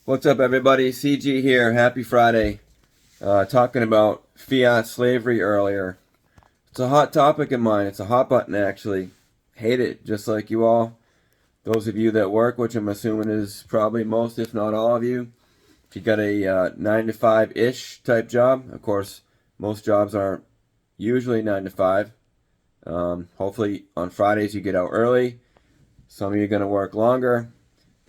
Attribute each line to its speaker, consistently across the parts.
Speaker 1: What's up, everybody? CG here. Happy Friday. Talking about fiat slavery earlier. It's a hot topic of mine. It's a hot button, actually. Hate it, just like you all. Those of you that work, which I'm assuming is probably most, if not all of you. If you got a 9 to 5-ish type job, of course, most jobs aren't usually 9 to 5. Hopefully on Fridays you get out early. Some of you are going to work longer.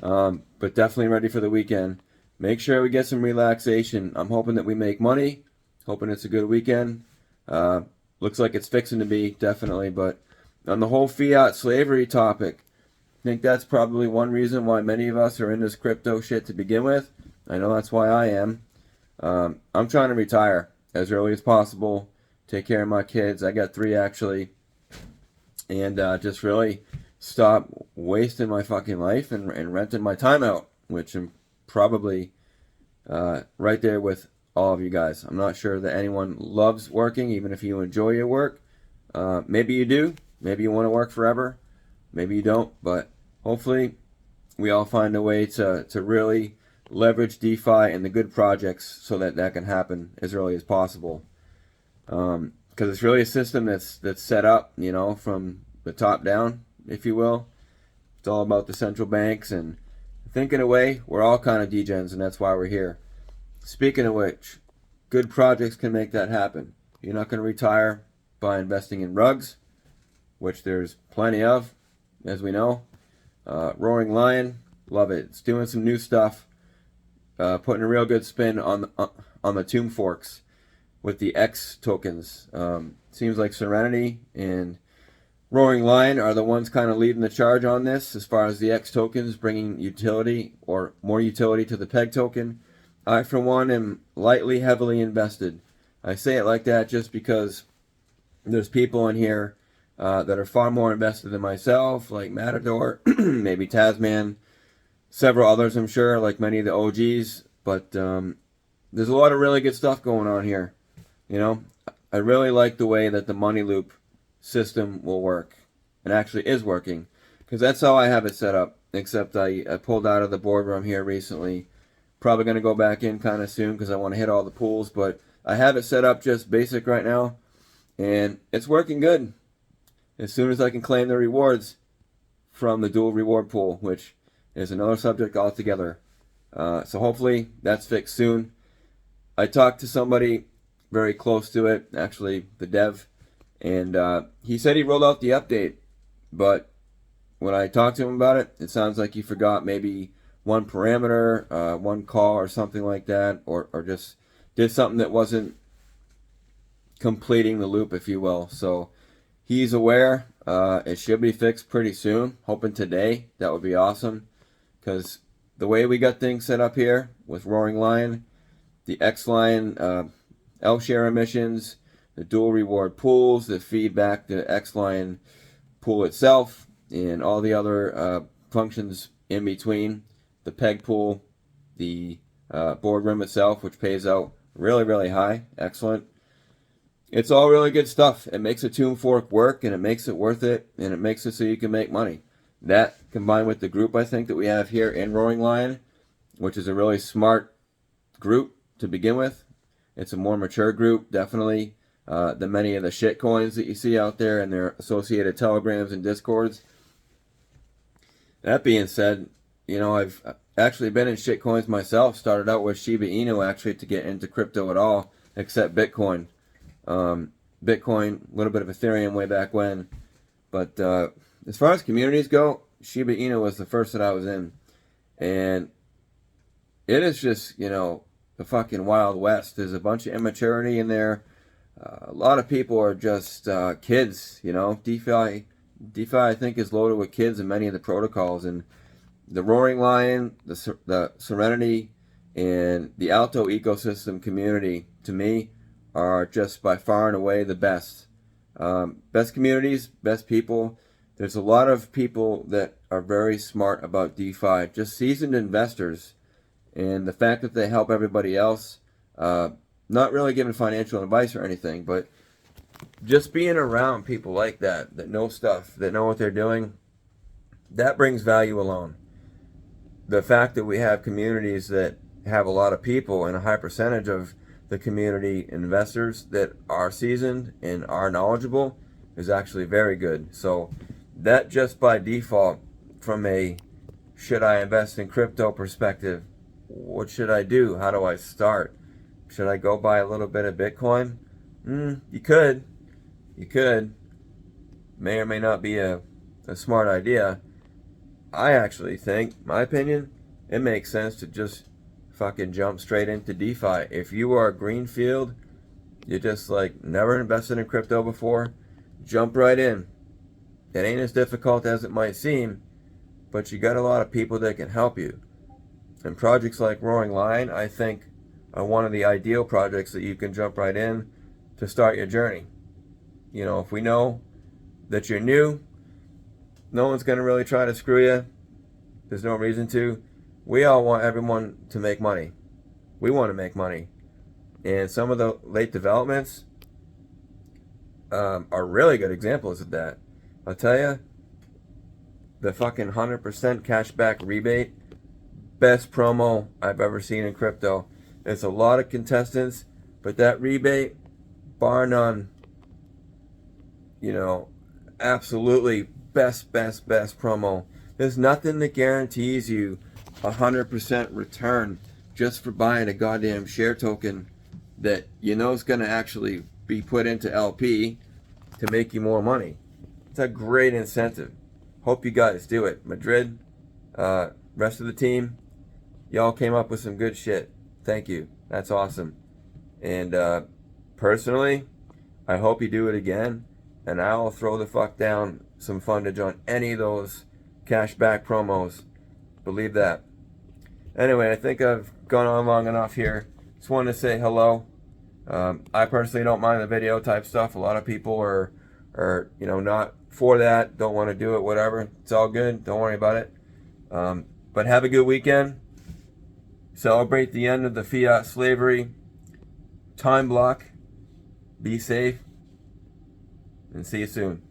Speaker 1: But definitely ready for the weekend. Make sure we get some relaxation. I'm hoping that we make money. Hoping it's a good weekend. Looks like it's fixing to be, definitely. But on the whole fiat slavery topic, I think that's probably one reason why many of us are in this crypto shit to begin with. I know that's why I am. I'm trying to retire as early as possible. Take care of my kids. I got 3 actually. And just really stop wasting my fucking life and renting my time out, which I'm probably right there with all of you guys. I'm not sure that anyone loves working, even if you enjoy your work. Maybe you do. Maybe you want to work forever. Maybe you don't. But hopefully we all find a way to really leverage DeFi and the good projects so that that can happen as early as possible. Because it's really a system that's set up, you know, from the top down, if you will. It's all about the central banks, and I think in a way we're all kind of degens, and that's why we're here. Speaking of which, good projects can make that happen. You're not going to retire by investing in rugs, which there's plenty of, as we know. Roaring Lion, love it. It's doing some new stuff, putting a real good spin on the tomb forks with the X tokens. Seems like Serenity and Roaring Lion are the ones kind of leading the charge on this as far as the X tokens bringing utility or more utility to the PEG token. I, for one, am lightly, heavily invested. I say it like that just because there's people in here that are far more invested than myself, like Matador, maybe Tasman, several others, I'm sure, like many of the OGs. But there's a lot of really good stuff going on here. You know, I really like the way that the money loop system will work, and actually is working, because that's how I have it set up, except I pulled out of the boardroom here recently. Probably going to go back in kind of soon because I want to hit all the pools, but I have it set up just basic right now, and it's working good. As soon as I can claim the rewards from the dual reward pool, which is another subject altogether. So hopefully that's fixed soon. I talked to somebody very close to it, actually the dev, and he said he rolled out the update, but when I talked to him about it, it sounds like he forgot maybe one parameter, one call or something like that, or just did something that wasn't completing the loop, if you will. So he's aware. It should be fixed pretty soon. Hoping today. That would be awesome, because the way we got things set up here with Roaring Lion, the X Lion L-share emissions, the dual reward pools that feed back the X-Line pool itself, and all the other functions in between, the PEG pool, the boardroom itself, which pays out really, really high. Excellent. It's all really good stuff. It makes a tomb fork work, and it makes it worth it, and it makes it so you can make money. That, combined with the group, I think, that we have here in Roaring Lion, which is a really smart group to begin with. It's a more mature group, definitely, than many of the shit coins that you see out there and their associated telegrams and discords. That being said, you know, I've actually been in shit coins myself. Started out with Shiba Inu actually to get into crypto at all, except Bitcoin. Bitcoin, a little bit of Ethereum way back when. But as far as communities go, Shiba Inu was the first that I was in. And it is just, you know, the fucking Wild West. There's a bunch of immaturity in there. A lot of people are just kids, you know. DeFi, I think, is loaded with kids in many of the protocols. And the Roaring Lion, the Serenity, and the Alto ecosystem community, to me, are just by far and away the best. Best communities, best people. There's a lot of people that are very smart about DeFi, just seasoned investors. And the fact that they help everybody else, not really giving financial advice or anything, but just being around people like that know stuff, that know what they're doing, that brings value alone. the fact that we have communities that have a lot of people and a high percentage of the community investors that are seasoned and are knowledgeable is actually very good. So that just by default, from a should I invest in crypto perspective, what should I do? How do I start? Should I go buy a little bit of Bitcoin? You could. You could. May or may not be a smart idea. I actually think, my opinion, it makes sense to just fucking jump straight into DeFi. If you are a greenfield, you just like never invested in crypto before, jump right in. It ain't as difficult as it might seem, but you got a lot of people that can help you. And projects like Roaring Lion, I think, are one of the ideal projects that you can jump right in to start your journey. You know, if we know that you're new, no one's going to really try to screw you. There's no reason to. We all want everyone to make money. We want to make money. And some of the late developments are really good examples of that. I'll tell you, the fucking 100% cashback rebate, best promo I've ever seen in crypto. It's a lot of contestants, but that rebate, bar none, you know, absolutely best promo. There's nothing that guarantees you 100% return just for buying a goddamn share token that you know is going to actually be put into LP to make you more money. It's a great incentive. Hope you guys do it. Madrid, rest of the team, y'all came up with some good shit. Thank you. That's awesome. And personally, I hope you do it again, and I'll throw the fuck down some fundage on any of those cashback promos. Believe that. Anyway, I think I've gone on long enough here. Just wanted to say hello. I personally don't mind the video type stuff. A lot of people are you know, not for that, don't want to do it, whatever. It's all good. Don't worry about it. But have a good weekend. Celebrate the end of the fiat slavery time block. Be safe. And see you soon.